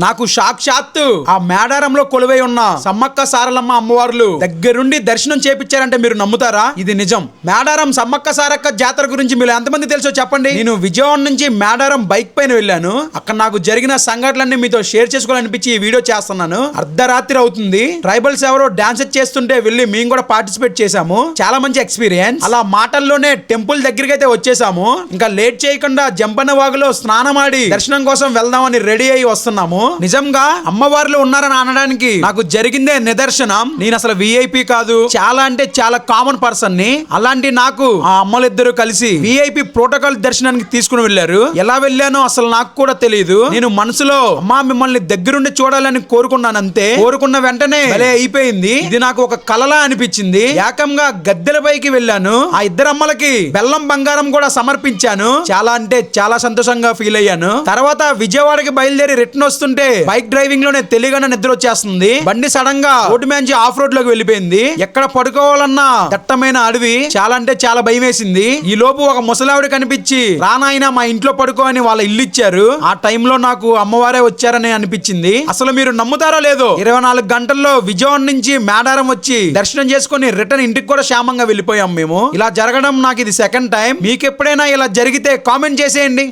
నాకు సాక్షాత్తు ఆ మేడారంలో కొలువై ఉన్న సమ్మక్క సారలమ్మ అమ్మవార్లు దగ్గరుండి దర్శనం చేపించారంటే మీరు నమ్ముతారా? ఇది నిజం. మేడారం సమ్మక్క సారక్క జాతర గురించి మీరు ఎంతమంది తెలుసో చెప్పండి. నేను విజయవాడ నుంచి మేడారం బైక్ పైన వెళ్ళాను. అక్కడ నాకు జరిగిన సంఘటనలన్నీ మీతో షేర్ చేసుకోవాలనిపించి ఈ వీడియో చేస్తున్నాను. అర్ధరాత్రి అవుతుంది. ట్రైబల్స్ ఎవరో డాన్స్ చేస్తుంటే వెళ్ళి మేము కూడా పార్టిసిపేట్ చేసాము. చాలా మంచి ఎక్స్పీరియన్స్. అలా మాటల్లోనే టెంపుల్ దగ్గరికి అయితే వచ్చేసాము. ఇంకా లేట్ చేయకుండా జంపన్న వాగులో స్నానమాడి దర్శనం కోసం వెళ్దామని రెడీ అయ్యి వస్తున్నాము. నిజంగా అమ్మవార్లు ఉన్నారని అనడానికి నాకు జరిగిందే నిదర్శనం. నేను అసలు విఐపి కాదు, చాలా అంటే చాలా కామన్ పర్సన్ ని. అలాంటి నాకు ఆ అమ్మలిద్దరూ కలిసి విఐపి ప్రోటోకాల్ దర్శనానికి తీసుకుని వెళ్లారు. ఎలా వెళ్ళానో అసలు నాకు కూడా తెలియదు. నేను మనసులో అమ్మా మిమ్మల్ని దగ్గరుండి చూడాలని కోరుకున్నాను అంతే. కోరుకున్న వెంటనే భలే అయిపోయింది. ఇది నాకు ఒక కలలా అనిపించింది. ఏకంగా గద్దెల పైకి వెళ్ళాను. ఆ ఇద్దరు అమ్మలకి బెల్లం బంగారం కూడా సమర్పించాను. చాలా అంటే చాలా సంతోషంగా ఫీల్ అయ్యాను. తర్వాత విజయవాడకి బయలుదేరి రిటర్న్ వస్తుంటే బైక్ డ్రైవింగ్ లోనే తెలియగానే నిద్ర వచ్చేస్తుంది. బండి సడన్ గా రోడ్డు మీద ఆఫ్ రోడ్ లోకి వెళ్ళిపోయింది. ఎక్కడ పడుకోవాలన్నా దట్టమైన అడవి. చాలా అంటే చాలా భయం వేసింది. ఈ లోపు ఒక ముసలావిడ కనిపించి రానాయన మా ఇంట్లో పడుకో అని వాళ్ళ ఇల్లు ఇచ్చారు. ఆ టైంలో నాకు అమ్మవారే వచ్చారని అనిపించింది. అసలు మీరు నమ్ముతారో లేదో 24 గంటల్లో విజయవాడ నుంచి మేడారం వచ్చి దర్శనం చేసుకుని రిటర్న్ ఇంటికి కూడా క్షేమంగా వెళ్ళిపోయాం మేము. ఇలా జరగడం నాకు ఇది సెకండ్ టైం. మీకు ఎప్పుడైనా ఇలా జరిగితే కామెంట్ చేసేయండి.